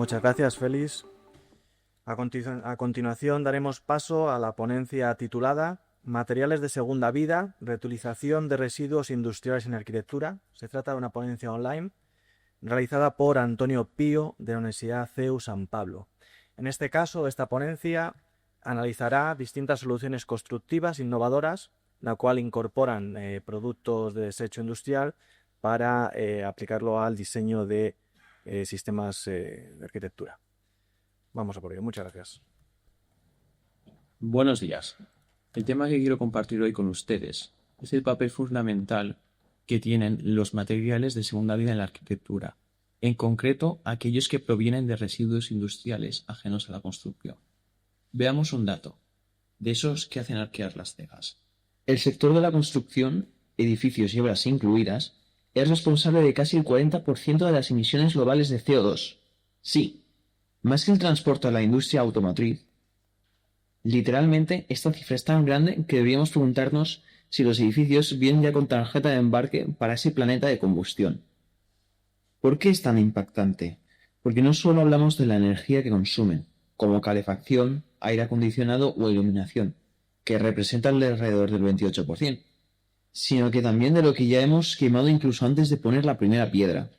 Muchas gracias, Félix. A continuación daremos paso a la ponencia titulada Materiales de segunda vida, reutilización de residuos industriales en arquitectura. Se trata de una ponencia online realizada por Antonio Pío de la Universidad CEU San Pablo. En este caso, esta ponencia analizará distintas soluciones constructivas innovadoras, la cual incorporan productos de desecho industrial para aplicarlo al diseño de sistemas de arquitectura. Vamos a por ello. Muchas gracias. Buenos días. El tema que quiero compartir hoy con ustedes es el papel fundamental que tienen los materiales de segunda vida en la arquitectura, en concreto aquellos que provienen de residuos industriales ajenos a la construcción. Veamos un dato, de esos que hacen arquear las cejas. El sector de la construcción, edificios y obras incluidas, es responsable de casi el 40% de las emisiones globales de CO2. Sí, más que el transporte a la industria automotriz. Literalmente, esta cifra es tan grande que deberíamos preguntarnos si los edificios vienen ya con tarjeta de embarque para ese planeta de combustión. ¿Por qué es tan impactante? Porque no solo hablamos de la energía que consumen, como calefacción, aire acondicionado o iluminación, que representan alrededor del 28%, sino que también de lo que ya hemos quemado incluso antes de poner la primera piedra.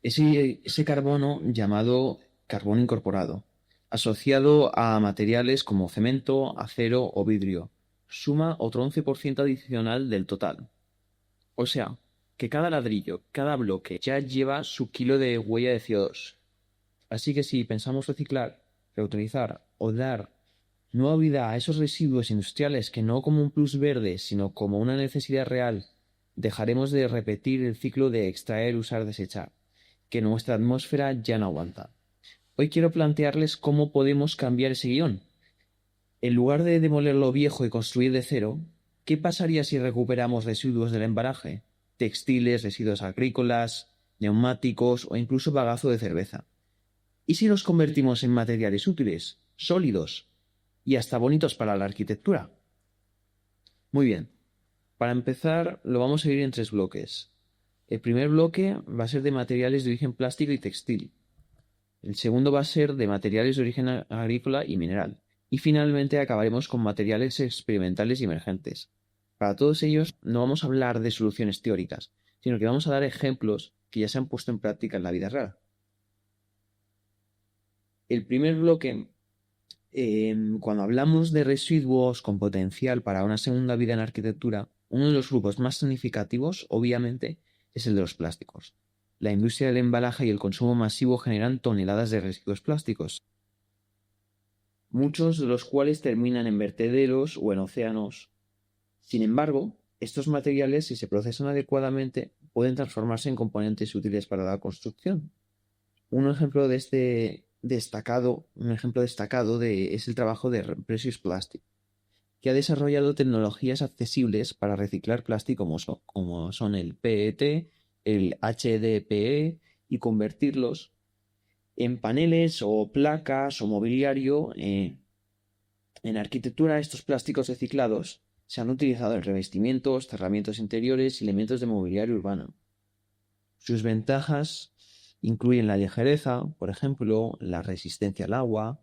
Ese carbono llamado carbono incorporado, asociado a materiales como cemento, acero o vidrio, suma otro 11% adicional del total. O sea, que cada ladrillo, cada bloque ya lleva su kilo de huella de CO2. Así que si pensamos reciclar, reutilizar o dar nueva vida a esos residuos industriales que no como un plus verde, sino como una necesidad real, dejaremos de repetir el ciclo de extraer, usar, desechar, que nuestra atmósfera ya no aguanta. Hoy quiero plantearles cómo podemos cambiar ese guión. En lugar de demoler lo viejo y construir de cero, ¿qué pasaría si recuperamos residuos del embalaje? Textiles, residuos agrícolas, neumáticos o incluso bagazo de cerveza. ¿Y si los convertimos en materiales útiles, sólidos y hasta bonitos para la arquitectura? Muy bien. Para empezar, lo vamos a dividir en 3 bloques. El primer bloque va a ser de materiales de origen plástico y textil. El segundo va a ser de materiales de origen agrícola y mineral. Y finalmente acabaremos con materiales experimentales y emergentes. Para todos ellos no vamos a hablar de soluciones teóricas, sino que vamos a dar ejemplos que ya se han puesto en práctica en la vida real. El primer bloque, cuando hablamos de residuos con potencial para una segunda vida en arquitectura, uno de los grupos más significativos, obviamente, es el de los plásticos. La industria del embalaje y el consumo masivo generan toneladas de residuos plásticos, muchos de los cuales terminan en vertederos o en océanos. Sin embargo, estos materiales, si se procesan adecuadamente, pueden transformarse en componentes útiles para la construcción. Un ejemplo destacado es el trabajo de Precious Plastic, que ha desarrollado tecnologías accesibles para reciclar plástico como son el PET, el HDPE y convertirlos en paneles o placas o mobiliario. En arquitectura, estos plásticos reciclados se han utilizado en revestimientos, cerramientos interiores y elementos de mobiliario urbano. Sus ventajas incluyen la ligereza, por ejemplo, la resistencia al agua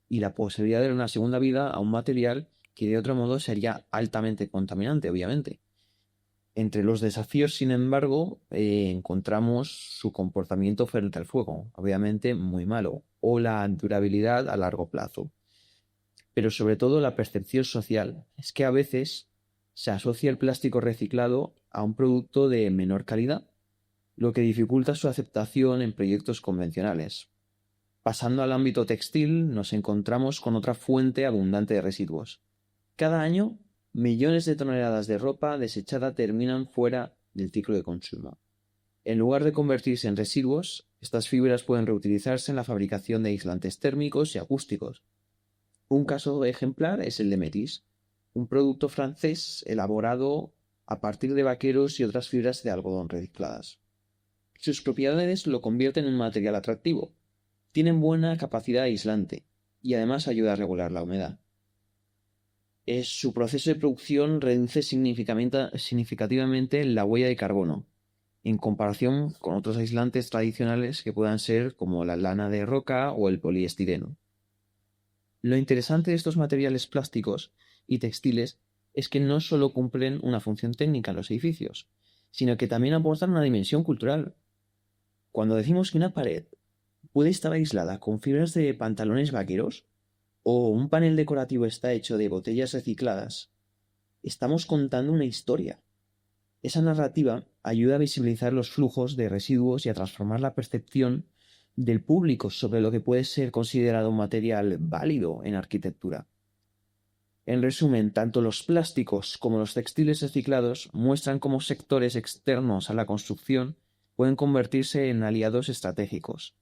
y la posibilidad de dar una segunda vida a un material que de otro modo sería altamente contaminante, obviamente. Entre los desafíos, sin embargo, encontramos su comportamiento frente al fuego, obviamente muy malo, o la durabilidad a largo plazo. Pero sobre todo la percepción social es que a veces se asocia el plástico reciclado a un producto de menor calidad, lo que dificulta su aceptación en proyectos convencionales. Pasando al ámbito textil, nos encontramos con otra fuente abundante de residuos. Cada año, millones de toneladas de ropa desechada terminan fuera del ciclo de consumo. En lugar de convertirse en residuos, estas fibras pueden reutilizarse en la fabricación de aislantes térmicos y acústicos. Un caso ejemplar es el de Metis, un producto francés elaborado a partir de vaqueros y otras fibras de algodón recicladas. Sus propiedades lo convierten en un material atractivo. Tienen buena capacidad aislante y además ayuda a regular la humedad. Su proceso de producción reduce significativamente la huella de carbono en comparación con otros aislantes tradicionales que puedan ser como la lana de roca o el poliestireno. Lo interesante de estos materiales plásticos y textiles es que no solo cumplen una función técnica en los edificios, sino que también aportan una dimensión cultural. Cuando decimos que una pared puede estar aislada con fibras de pantalones vaqueros o un panel decorativo está hecho de botellas recicladas, estamos contando una historia. Esa narrativa ayuda a visibilizar los flujos de residuos y a transformar la percepción del público sobre lo que puede ser considerado un material válido en arquitectura. En resumen, tanto los plásticos como los textiles reciclados muestran cómo sectores externos a la construcción pueden convertirse en aliados estratégicos.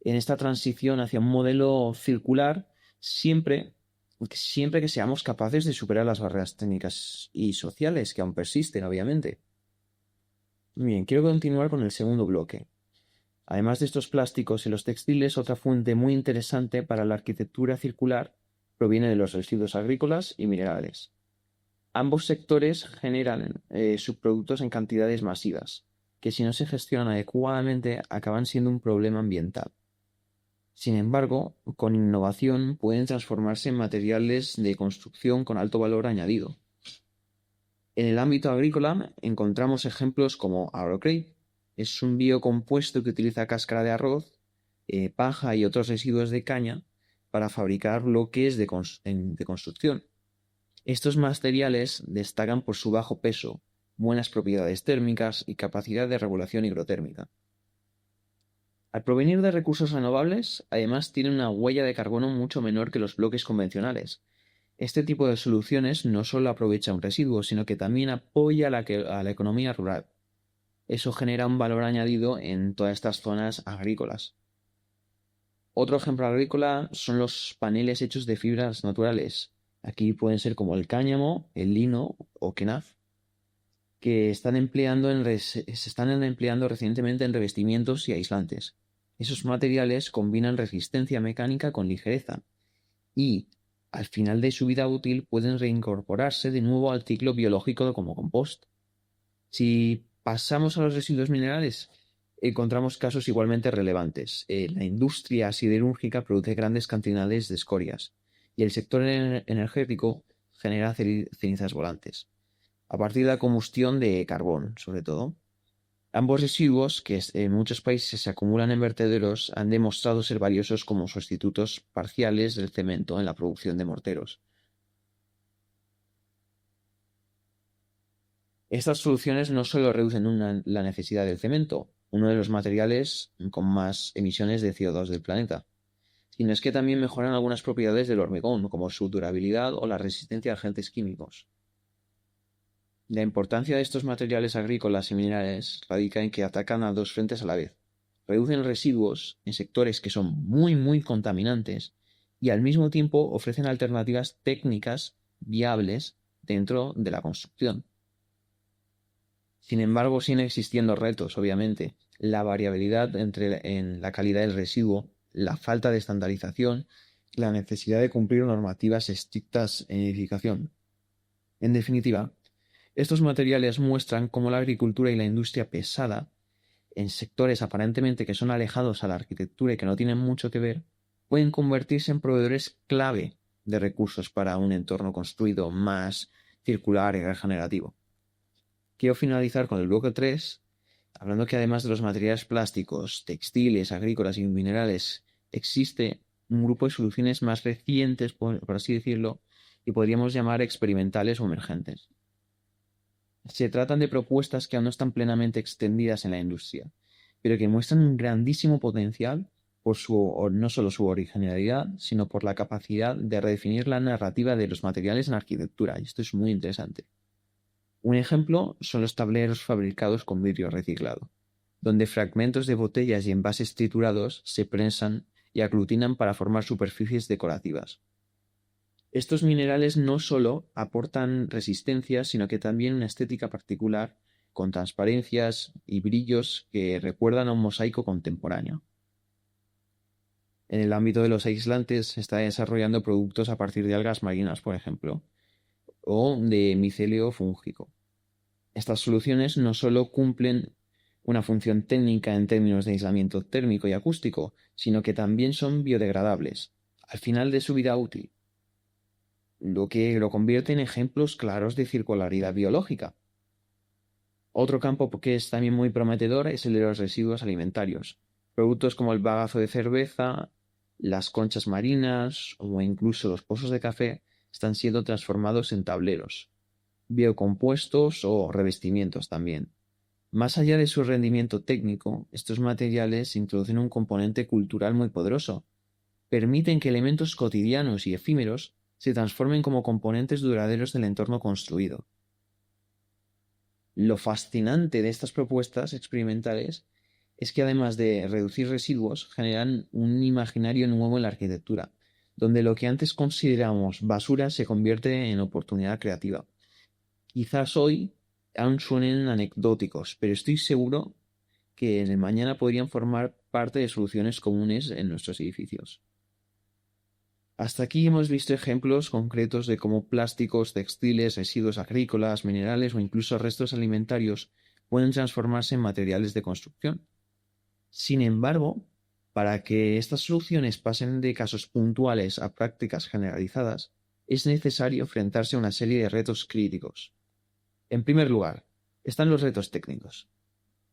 En esta transición hacia un modelo circular, siempre que seamos capaces de superar las barreras técnicas y sociales que aún persisten, obviamente. Bien, quiero continuar con el segundo bloque. Además de estos plásticos y los textiles, otra fuente muy interesante para la arquitectura circular proviene de los residuos agrícolas y minerales. Ambos sectores generan subproductos en cantidades masivas, que si no se gestionan adecuadamente acaban siendo un problema ambiental. Sin embargo, con innovación pueden transformarse en materiales de construcción con alto valor añadido. En el ámbito agrícola encontramos ejemplos como Agrocrate. Es un biocompuesto que utiliza cáscara de arroz, paja y otros residuos de caña para fabricar bloques de construcción. Estos materiales destacan por su bajo peso, buenas propiedades térmicas y capacidad de regulación hidrotérmica. Al provenir de recursos renovables, además tienen una huella de carbono mucho menor que los bloques convencionales. Este tipo de soluciones no solo aprovecha un residuo, sino que también apoya a la economía rural. Eso genera un valor añadido en todas estas zonas agrícolas. Otro ejemplo agrícola son los paneles hechos de fibras naturales. Aquí pueden ser como el cáñamo, el lino o kenaf, que se están empleando recientemente en revestimientos y aislantes. Esos materiales combinan resistencia mecánica con ligereza y, al final de su vida útil, pueden reincorporarse de nuevo al ciclo biológico como compost. Si pasamos a los residuos minerales, encontramos casos igualmente relevantes. La industria siderúrgica produce grandes cantidades de escorias y el sector energético genera cenizas volantes, a partir de la combustión de carbón, sobre todo. Ambos residuos, que en muchos países se acumulan en vertederos, han demostrado ser valiosos como sustitutos parciales del cemento en la producción de morteros. Estas soluciones no solo reducen la necesidad del cemento, uno de los materiales con más emisiones de CO2 del planeta, sino es que también mejoran algunas propiedades del hormigón, como su durabilidad o la resistencia a agentes químicos. La importancia de estos materiales agrícolas y minerales radica en que atacan a dos frentes a la vez. Reducen residuos en sectores que son muy contaminantes y al mismo tiempo ofrecen alternativas técnicas viables dentro de la construcción. Sin embargo, siguen existiendo retos, obviamente. La variabilidad en la calidad del residuo, la falta de estandarización y la necesidad de cumplir normativas estrictas en edificación. En definitiva, estos materiales muestran cómo la agricultura y la industria pesada, en sectores aparentemente que son alejados a la arquitectura y que no tienen mucho que ver, pueden convertirse en proveedores clave de recursos para un entorno construido más circular y regenerativo. Quiero finalizar con el bloque 3, hablando que además de los materiales plásticos, textiles, agrícolas y minerales, existe un grupo de soluciones más recientes, por así decirlo, y podríamos llamar experimentales o emergentes. Se tratan de propuestas que aún no están plenamente extendidas en la industria, pero que muestran un grandísimo potencial por no solo su originalidad, sino por la capacidad de redefinir la narrativa de los materiales en arquitectura, y esto es muy interesante. Un ejemplo son los tableros fabricados con vidrio reciclado, donde fragmentos de botellas y envases triturados se prensan y aglutinan para formar superficies decorativas. Estos minerales no solo aportan resistencia, sino que también una estética particular, con transparencias y brillos que recuerdan a un mosaico contemporáneo. En el ámbito de los aislantes se está desarrollando productos a partir de algas marinas, por ejemplo, o de micelio fúngico. Estas soluciones no solo cumplen una función técnica en términos de aislamiento térmico y acústico, sino que también son biodegradables al final de su vida útil, lo que lo convierte en ejemplos claros de circularidad biológica. Otro campo que es también muy prometedor es el de los residuos alimentarios. Productos como el bagazo de cerveza, las conchas marinas o incluso los pozos de café están siendo transformados en tableros, biocompuestos o revestimientos también. Más allá de su rendimiento técnico, estos materiales introducen un componente cultural muy poderoso. Permiten que elementos cotidianos y efímeros se transformen como componentes duraderos del entorno construido. Lo fascinante de estas propuestas experimentales es que además de reducir residuos, generan un imaginario nuevo en la arquitectura, donde lo que antes consideramos basura se convierte en oportunidad creativa. Quizás hoy aún suenen anecdóticos, pero estoy seguro que en el mañana podrían formar parte de soluciones comunes en nuestros edificios. Hasta aquí hemos visto ejemplos concretos de cómo plásticos, textiles, residuos agrícolas, minerales o incluso restos alimentarios pueden transformarse en materiales de construcción. Sin embargo, para que estas soluciones pasen de casos puntuales a prácticas generalizadas, es necesario enfrentarse a una serie de retos críticos. En primer lugar, están los retos técnicos.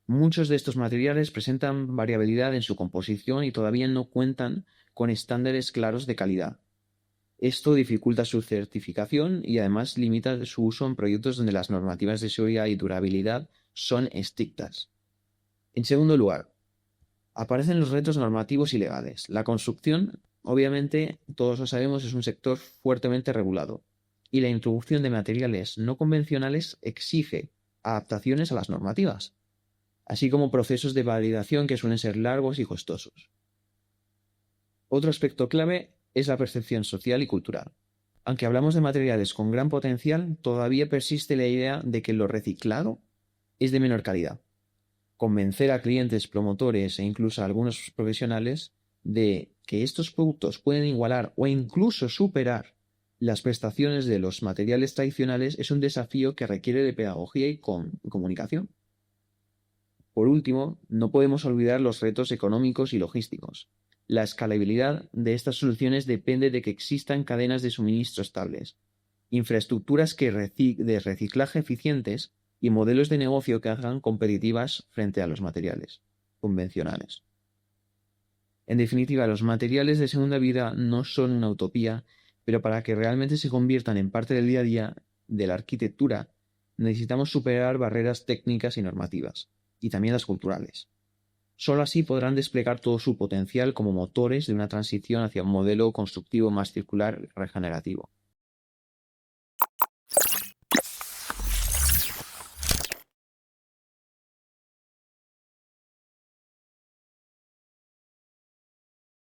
Muchos de estos materiales presentan variabilidad en su composición y todavía no cuentan con estándares claros de calidad. Esto dificulta su certificación y además limita su uso en proyectos donde las normativas de seguridad y durabilidad son estrictas. En segundo lugar, aparecen los retos normativos y legales. La construcción, obviamente, todos lo sabemos, es un sector fuertemente regulado, y la introducción de materiales no convencionales exige adaptaciones a las normativas, así como procesos de validación que suelen ser largos y costosos. Otro aspecto clave es la percepción social y cultural. Aunque hablamos de materiales con gran potencial, todavía persiste la idea de que lo reciclado es de menor calidad. Convencer a clientes, promotores e incluso a algunos profesionales de que estos productos pueden igualar o incluso superar las prestaciones de los materiales tradicionales es un desafío que requiere de pedagogía y comunicación. Por último, no podemos olvidar los retos económicos y logísticos. La escalabilidad de estas soluciones depende de que existan cadenas de suministro estables, infraestructuras de reciclaje eficientes y modelos de negocio que hagan competitivas frente a los materiales convencionales. En definitiva, los materiales de segunda vida no son una utopía, pero para que realmente se conviertan en parte del día a día de la arquitectura, necesitamos superar barreras técnicas y normativas, y también las culturales. Solo así podrán desplegar todo su potencial como motores de una transición hacia un modelo constructivo más circular y regenerativo.